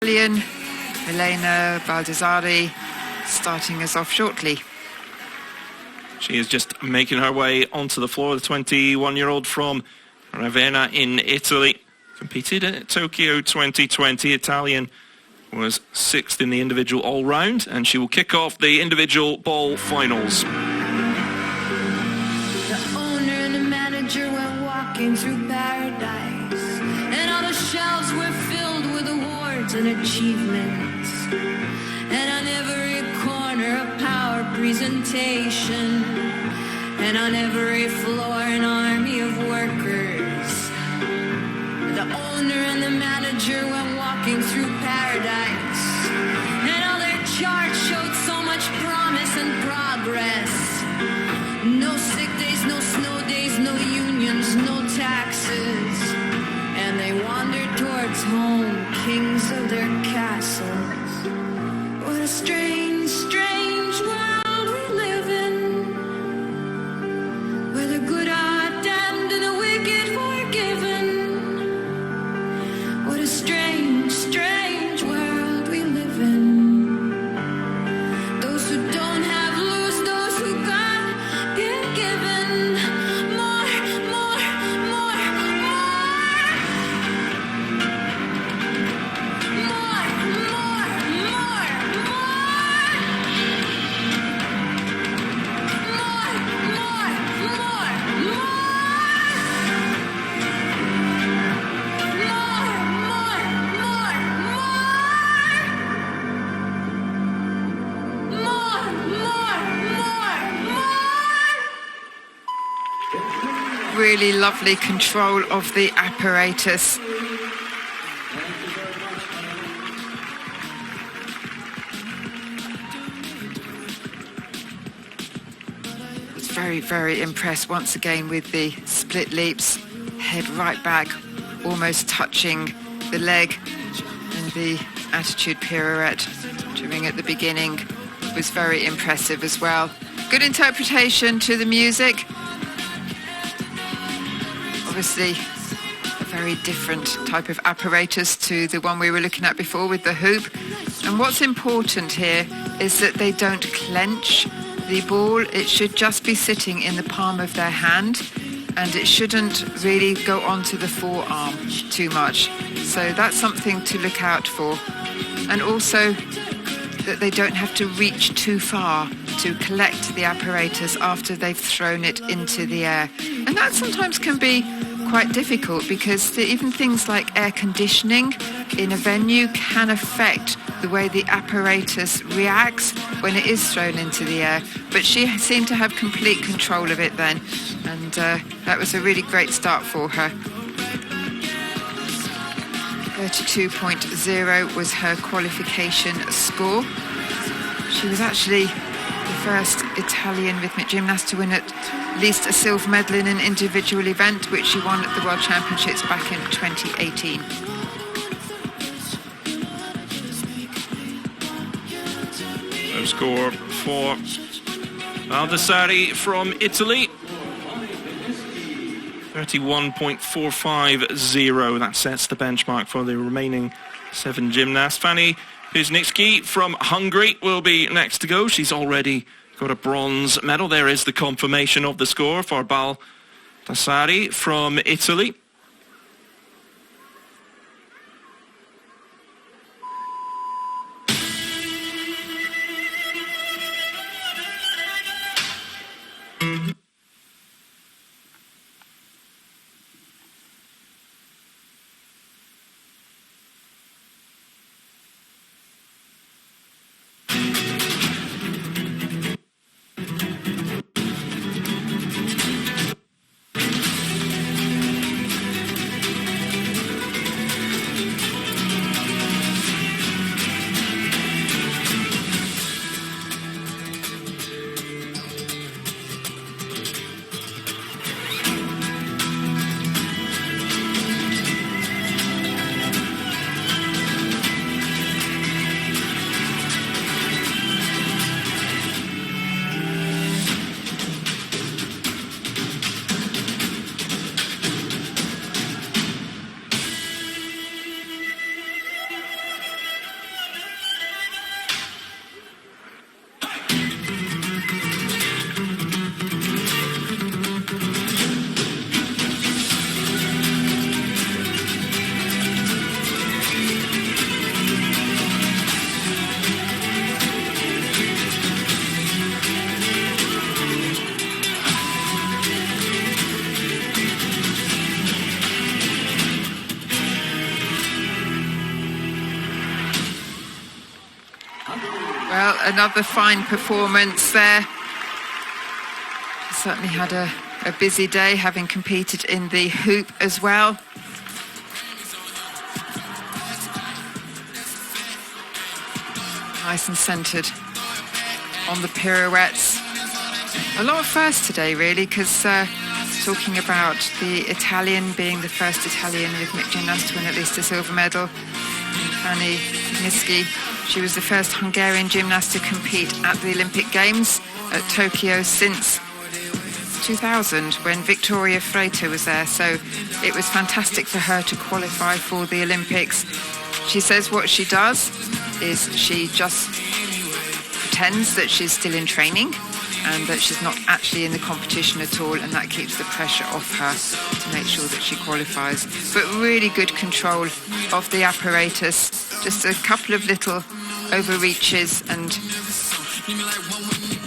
Kaleyn, Milena Baldassari starting us off shortly. She is just making her way onto the floor, the 21-year-old from Ravenna in Italy. Competed at Tokyo 2020. Italian was 6th in the individual all-round, and she will kick off the individual ball finals. The owner and the manager went walking through paradise, and all the shelves were filled with awards and achievements. And on every corner a power presentation, and on every floor an army of workers. The owner and the manager went walking through paradise, and all their charts showed so much promise and progress. No sick days, no snow days, no unions, no taxes. And they wandered towards home, kings of their castles. What a strange, strange world we live in, where the good are damned and the wicked forgiven. What a strange, strange world we live in. Those who don't have lose, those who got get given. More, more, more, more. Really lovely control of the apparatus. Was very, very impressed once again with the split leaps, head right back, almost touching the leg, and the attitude pirouette during at the beginning was very impressive as well. Good interpretation to the music. Obviously a very different type of apparatus to the one we were looking at before with the hoop. And what's important here is that they don't clench the ball. It should just be sitting in the palm of their hand, and it shouldn't really go onto the forearm too much. So that's something to look out for. And also that they don't have to reach too far to collect the apparatus after they've thrown it into the air. And that sometimes can be quite difficult, because even things like air conditioning in a venue can affect the way the apparatus reacts when it is thrown into the air. But she seemed to have complete control of it then, and that was a really great start for her. 32.0 was her qualification score. She was actually the first Italian rhythmic gymnast to win at least a silver medal in an individual event, which she won at the World Championships back in 2018. So score for Baldassari from Italy. 31.450. That sets the benchmark for the remaining 7 gymnasts. Fanny Pigniczki from Hungary will be next to go. She's already got a bronze medal. There is the confirmation of the score for Baldassari from Italy. Well, another fine performance there. She certainly had a busy day, having competed in the hoop as well. Nice and centred on the pirouettes. A lot of firsts today, really, because talking about the Italian being the first Italian rhythmic gymnast to win at least a silver medal. Fanny Pigniczki, she was the first Hungarian gymnast to compete at the Olympic Games at Tokyo since 2000, when Victoria Freita was there. So it was fantastic for her to qualify for the Olympics. She says what she does is she just pretends that she's still in training and that she's not actually in the competition at all, and that keeps the pressure off her to make sure that she qualifies. But really good control of the apparatus, just a couple of little overreaches and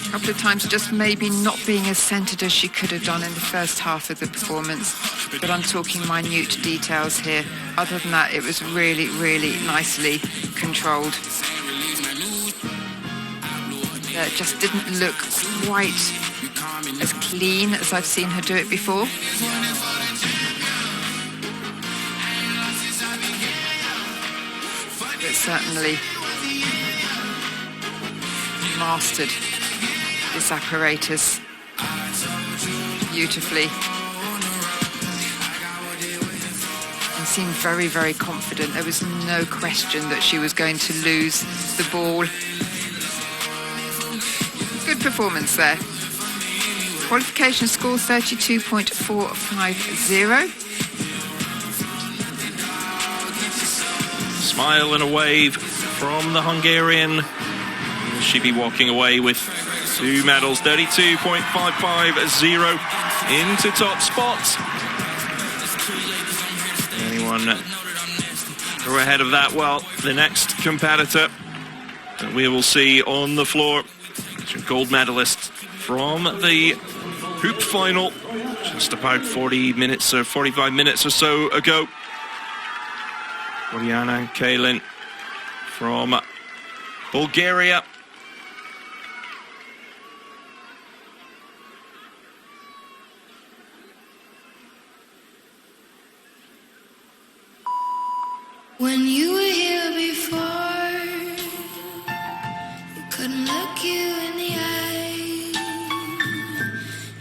a couple of times just maybe not being as centred as she could have done in the first half of the performance. But I'm talking minute details here. Other than that, it was really, really nicely controlled. It just didn't look quite as clean as I've seen her do it before. But certainly mastered this apparatus beautifully. And seemed very, very confident. There was no question that she was going to lose the ball. Good performance there. Qualification score 32.450. Smile and a wave from the Hungarian. Will she be walking away with 2 medals? 32.550 into top spots. Anyone who are ahead of that? Well, the next competitor that we will see on the floor, gold medalist from the hoop final just about 40 minutes or 45 minutes or so ago. Oriana Kaleyn from Bulgaria. When you were here before, you couldn't look you in the eye.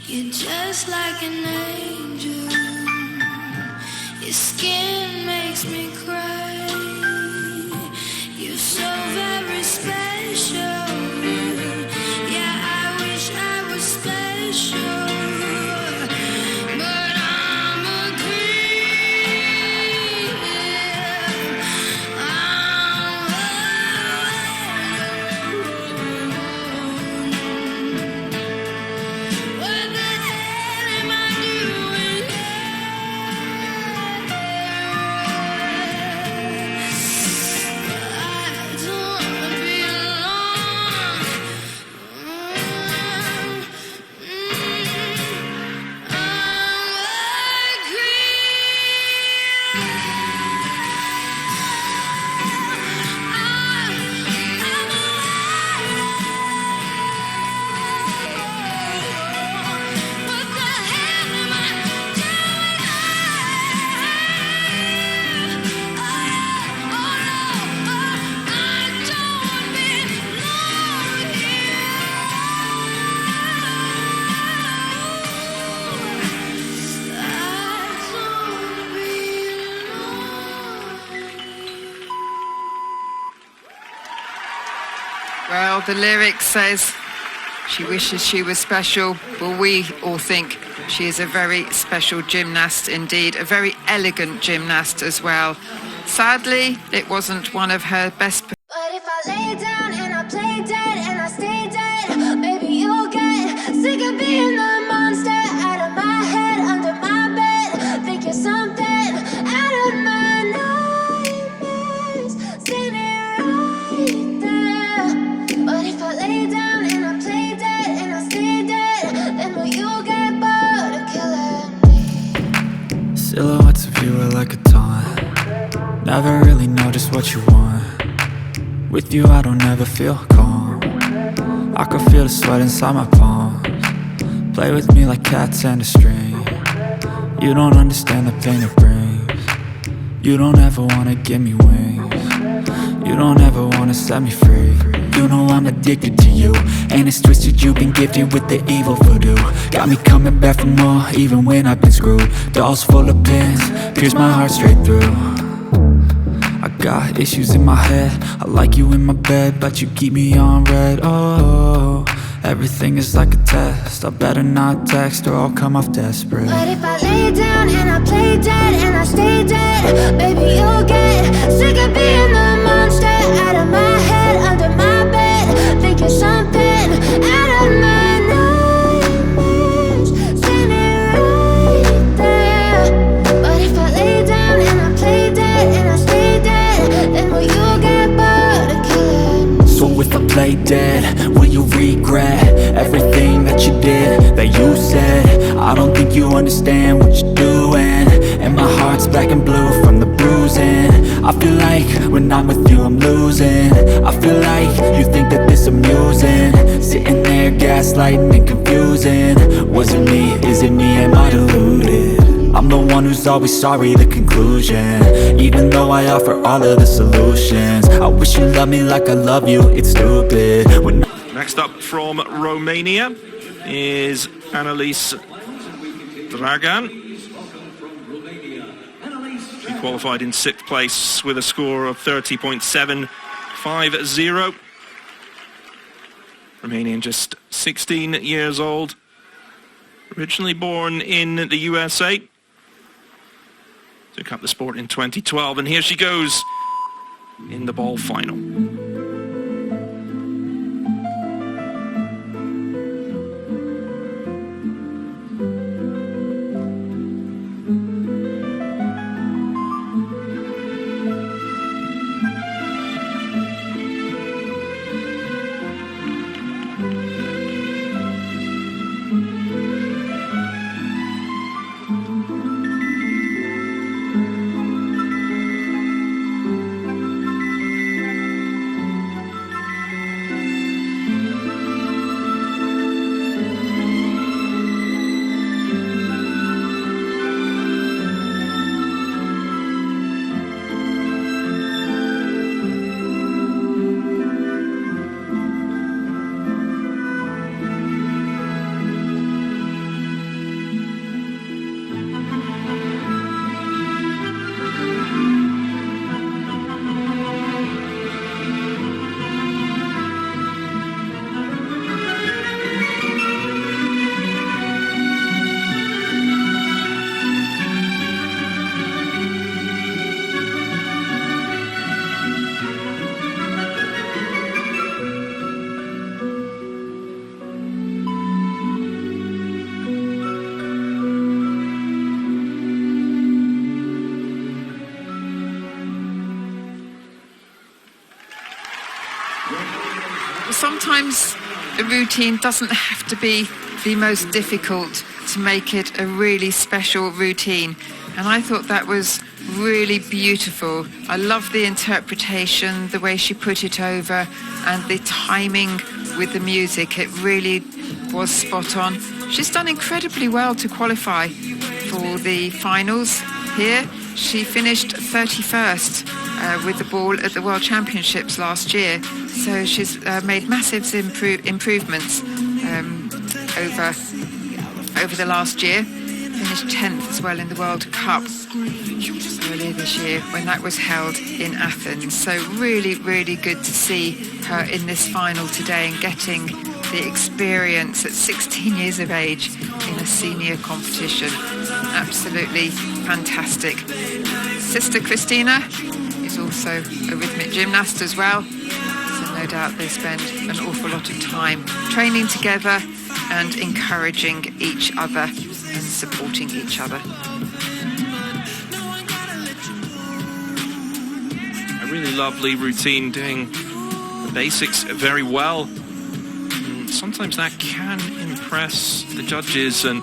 You're just like an angel. Your skin makes me cry. You're so very special. Yeah, I wish I was special. But I'm a queen. What the hell am I doing here? I don't belong. I'm a What the hell am I doing? Oh no, I don't belong Well, the lyric says she wishes she was special. Well, we all think she is a very special gymnast indeed, a very elegant gymnast as well. Sadly, it wasn't one of her best But if I lay down and I play dead and I stay dead, maybe you'll get sick of being the monster out of my head, under my bed. Think you're something out of my nightmares, sitting right there. But if I lay down and I play dead and I stay dead, then will you get bored of killing me? Silhouettes of you are like a taunt. Never really know just what you want. With you I don't ever feel calm. I can feel the sweat inside my palms. Play with me like cats and a string. You don't understand the pain it brings. You don't ever wanna give me wings. You don't ever wanna set me free. You know I'm addicted to you, and it's twisted, you've been gifted with the evil voodoo. Got me coming back for more, even when I've been screwed. Dolls full of pins, pierce my heart straight through. I got issues in my head, I like you in my bed, but you keep me on red. Oh, everything is like a test, I better not text or I'll come off desperate. But if I lay down and I play dead and I stay dead, baby you'll get sick of being the monster out of my head, under my bed, thinking something out of my nightmares, standing right there. But if I lay down and I play dead and I stay dead, then will you get bored of killing? So if I play dead, will you regret everything that you did, that you said? I don't think you understand what you're doing, and my heart's black and blue from the bruising. I feel like when I'm with you I'm losing. I feel like you think that this amusing, sitting there gaslighting and confusing. Was it me? Is it me? Am I deluded? I'm the one who's always sorry, the conclusion, even though I offer all of the solutions. I wish you loved me like I love you, it's stupid when Next up from Romania is Annalise Dragan. She qualified in 6th place with a score of 30.750. Romanian, just 16 years old, originally born in the USA. Took up the sport in 2012, and here she goes in the ball final. Sometimes a routine doesn't have to be the most difficult to make it a really special routine, and I thought that was really beautiful. I love the interpretation, the way she put it over, and the timing with the music. It really was spot on. She's done incredibly well to qualify for the finals here. She finished 31st with the ball at the World Championships last year, so she's made massive improvements over the last year. Finished 10th as well in the World Cup earlier this year when that was held in Athens. So really, really good to see her in this final today and getting the experience at 16 years of age in a senior competition. Absolutely fantastic. Sister Christina is also a rhythmic gymnast as well, so no doubt they spend an awful lot of time training together and encouraging each other and supporting each other. A really lovely routine, doing the basics very well. And sometimes that can impress the judges, and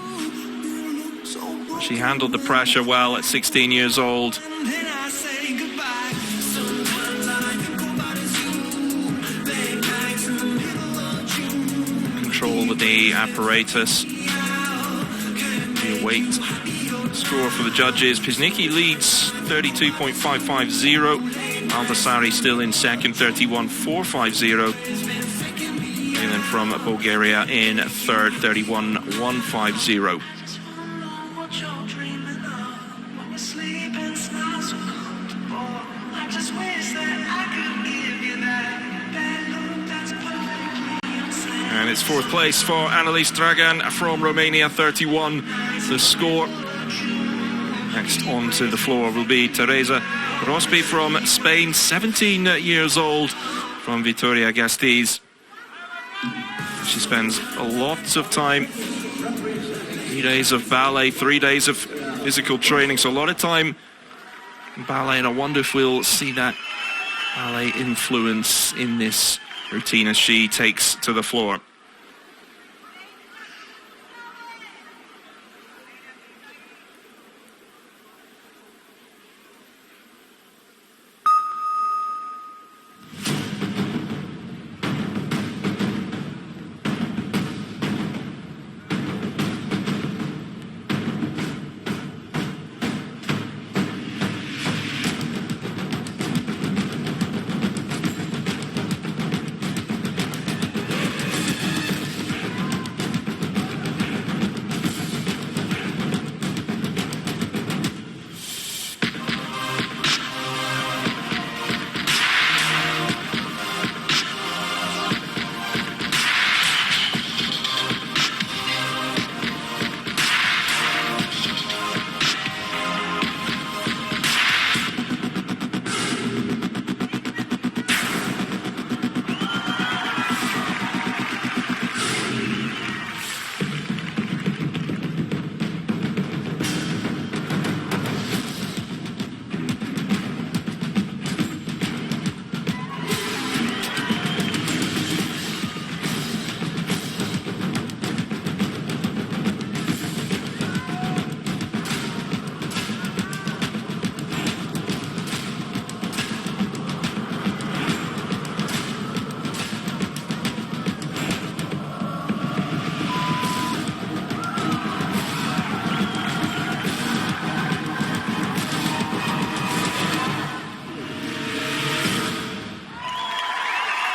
she handled the pressure well at 16 years old. control the apparatus. We await score for the judges. Pigniczki leads 32.550. Aldasari still in second, 31.450. And then from Bulgaria in third, 31.150. And it's fourth place for Annelies Dragan from Romania, 31 the score. Next onto the floor will be Teresa Rossi from Spain, 17 years old, from Vitoria-Gasteiz. She spends a lot of time, 3 days of ballet, 3 days of physical training, so a lot of time in ballet, and I wonder if we'll see that ballet influence in this routine as she takes to the floor.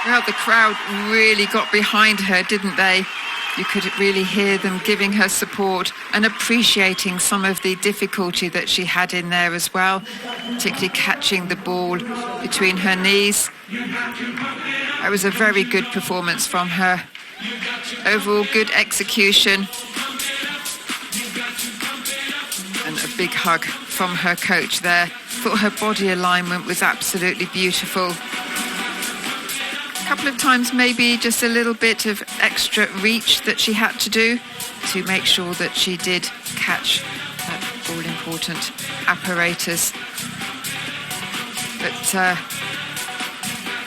Well, the crowd really got behind her, didn't they? You could really hear them giving her support and appreciating some of the difficulty that she had in there as well, particularly catching the ball between her knees. It was a very good performance from her. Overall, good execution. And a big hug from her coach there. Thought her body alignment was absolutely beautiful. A couple of times maybe just a little bit of extra reach that she had to do to make sure that she did catch that all-important apparatus. But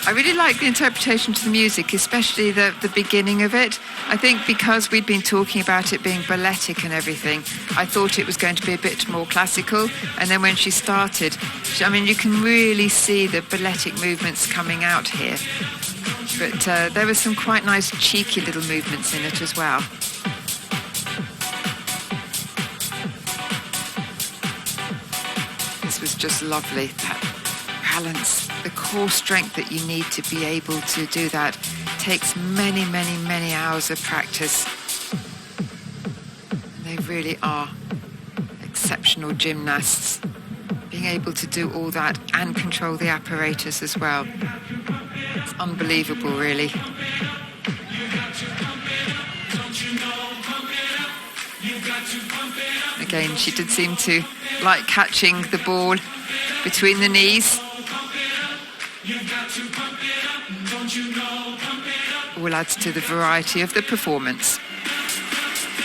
I really like the interpretation to the music, especially the beginning of it. I think because we'd been talking about it being balletic and everything, I thought it was going to be a bit more classical. And then when she started, I mean, you can really see the balletic movements coming out here. But there were some quite nice, cheeky little movements in it as well. This was just lovely, that balance, the core strength that you need to be able to do that takes many, many, many hours of practice. And they really are exceptional gymnasts, being able to do all that and control the apparatus as well. It's unbelievable, really. Again, she did seem to like catching the ball between the knees. All adds to the variety of the performance.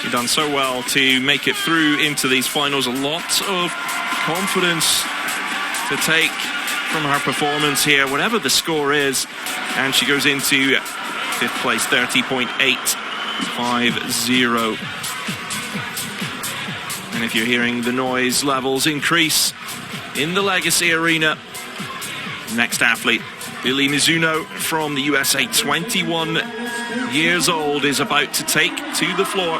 She's done so well to make it through into these finals. A lot of confidence to take from her performance here, whatever the score is. And she goes into fifth place, 30.850. And if you're hearing the noise levels increase in the Legacy Arena, next athlete Billy Mizuno from the USA, 21 years old, is about to take to the floor.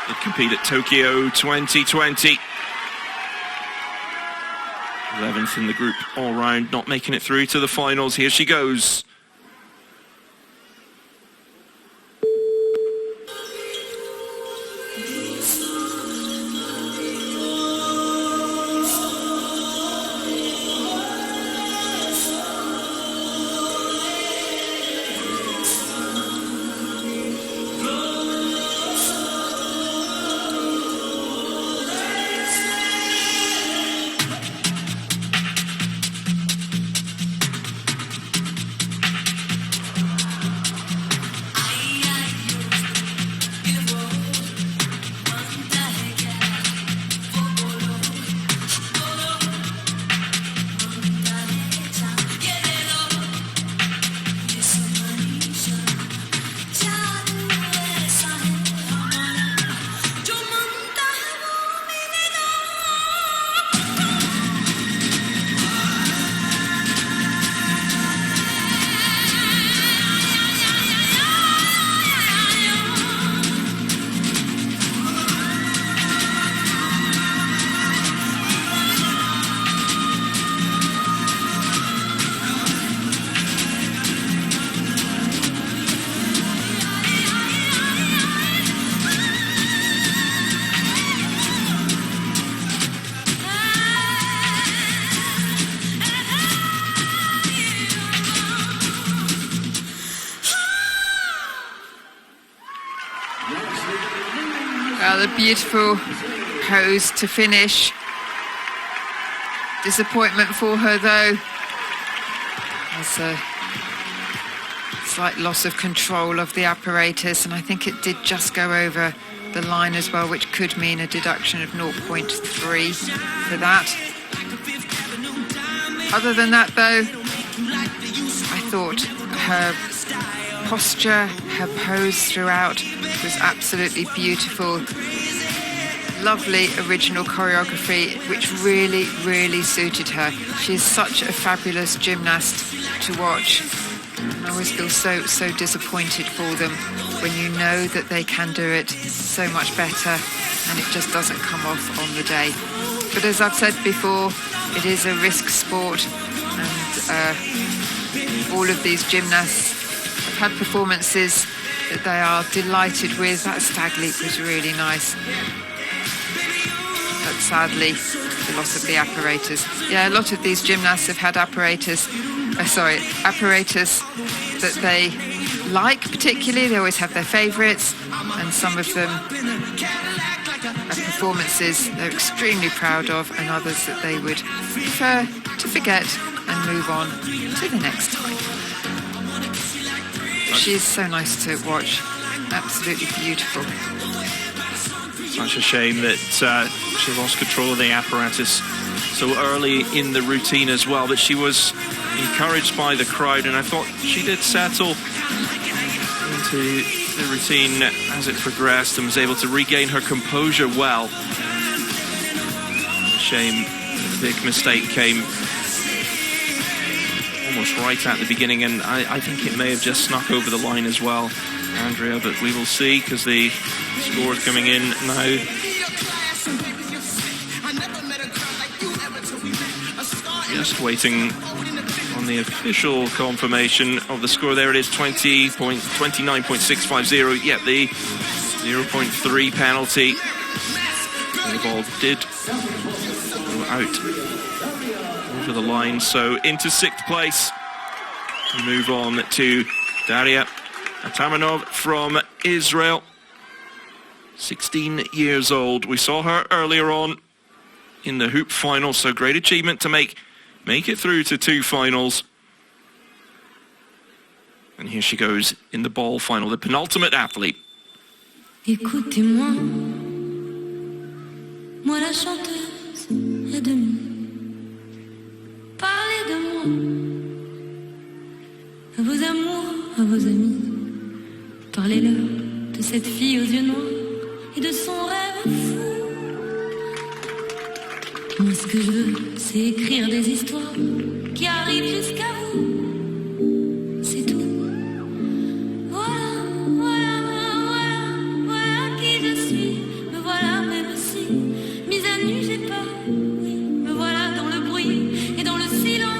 He'll compete at Tokyo 2020. 11th in the group all round, not making it through to the finals. Here she goes. The beautiful pose to finish. Disappointment for her though. There's a slight loss of control of the apparatus, and I think it did just go over the line as well, which could mean a deduction of 0.3 for that. Other than that though, I thought her posture, her pose throughout was absolutely beautiful. Lovely original choreography, which really, really suited her. She's such a fabulous gymnast to watch. I always feel so disappointed for them when you know that they can do it so much better and it just doesn't come off on the day. But as I've said before, it is a risk sport, and all of these gymnasts have had performances that they are delighted with. That stag leap was really nice. But sadly, the loss of the apparatus. Yeah, a lot of these gymnasts have had apparatus that they like particularly. They always have their favourites, and some of them have performances they're extremely proud of, and others that they would prefer to forget and move on to the next time. She's so nice to watch. Absolutely beautiful. Such a shame that she lost control of the apparatus so early in the routine as well, but she was encouraged by the crowd, and I thought she did settle into the routine as it progressed and was able to regain her composure well. Shame the big mistake came almost right at the beginning, and I think it may have just snuck over the line as well, Andrea, but we will see, because the score is coming in now. Just waiting on the official confirmation of the score. There it is, 29.650. Yeah, the 0.3 penalty. The ball did go out over the line, so into 6th place. We move on to Daria Atamanov from Israel. 16 years old. We saw her earlier on in the hoop final, so great achievement to make it through to 2 finals. And here she goes in the ball final, the penultimate athlete. Écoutez-moi, moi la chanteuse et demi. Parlez de moi, à vos amours, à vos amis. Parlez-leur de cette fille aux yeux noirs et de son rêve fou. Moi ce que je veux, c'est écrire des histoires qui arrivent jusqu'à vous. C'est tout. Voilà, voilà, voilà, voilà qui je suis. Me voilà même si, mise à nu j'ai peur. Oui, me voilà dans le bruit et dans le silence.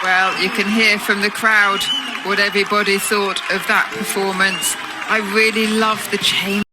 Well, you can hear from the crowd what everybody thought of that performance. I really love the change.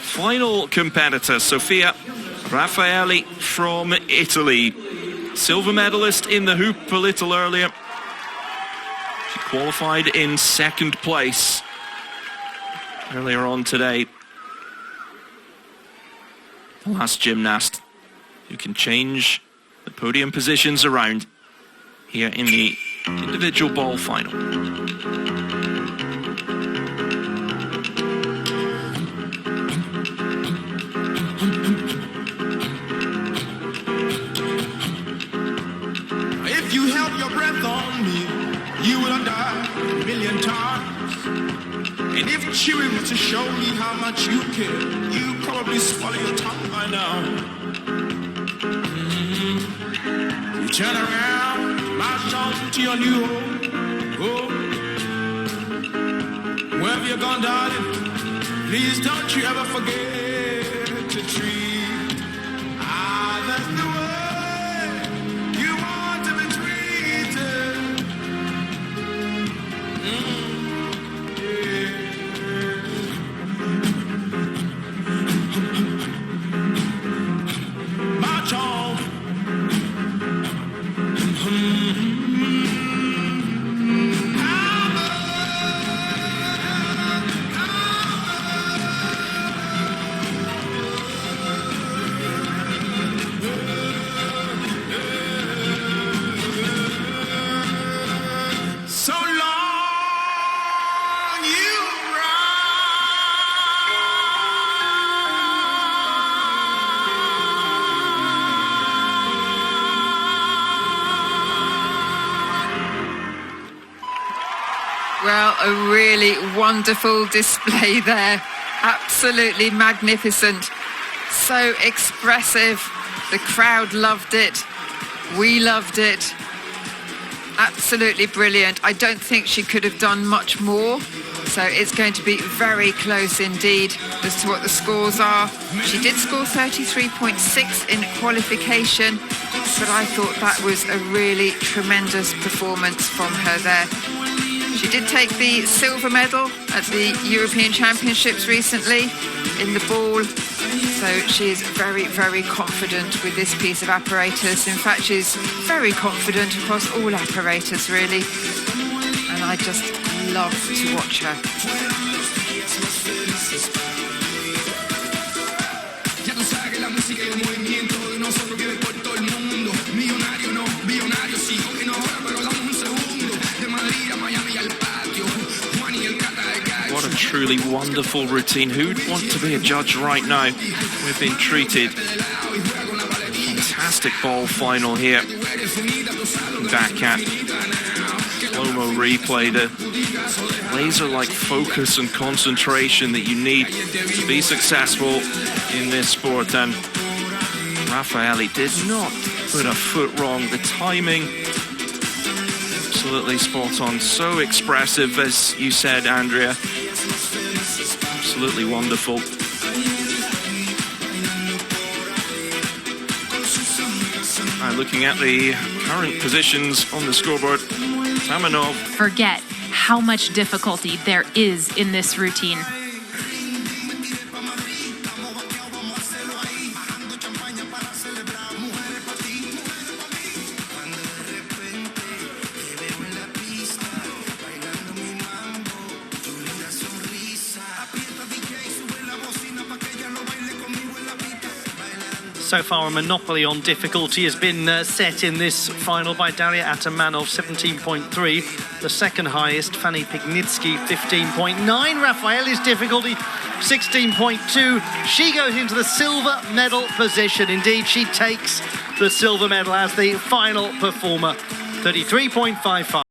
Final competitor, Sofia Raffaeli from Italy. Silver medalist in the hoop a little earlier. She qualified in second place earlier on today. The last gymnast who can change the podium positions around here in the individual ball final. If you held your breath on me, you would have died a million times. And if chewing was to show me how much you care, you'd probably swallow your tongue by now. You turn around, march on to your new home. Oh. Wherever you're gone, darling, please don't you ever forget to treat others the way you want to be treated. March on. Well, a really wonderful display there. Absolutely magnificent. So expressive. The crowd loved it. We loved it. Absolutely brilliant. I don't think she could have done much more. So it's going to be very close indeed as to what the scores are. She did score 33.6 in qualification, but I thought that was a really tremendous performance from her there. She did take the silver medal at the European Championships recently in the ball. So she is very, very confident with this piece of apparatus. In fact, she's very confident across all apparatus, really. And I just love to watch her. What a truly wonderful routine. Who'd want to be a judge right now? We've been treated. Fantastic ball final here. Back at slow-mo replay, the laser-like focus and concentration that you need to be successful in this sport. And Raffaeli did not put a foot wrong. The timing, absolutely spot on. So expressive, as you said, Andrea. Absolutely wonderful. And looking at the current positions on the scoreboard, Atamanov. Forget how much difficulty there is in this routine. So far, a monopoly on difficulty has been set in this final by Daria Atamanov, 17.3. The second highest, Pigniczki, 15.9. Raffaeli's difficulty, 16.2. She goes into the silver medal position. Indeed, she takes the silver medal as the final performer, 33.55.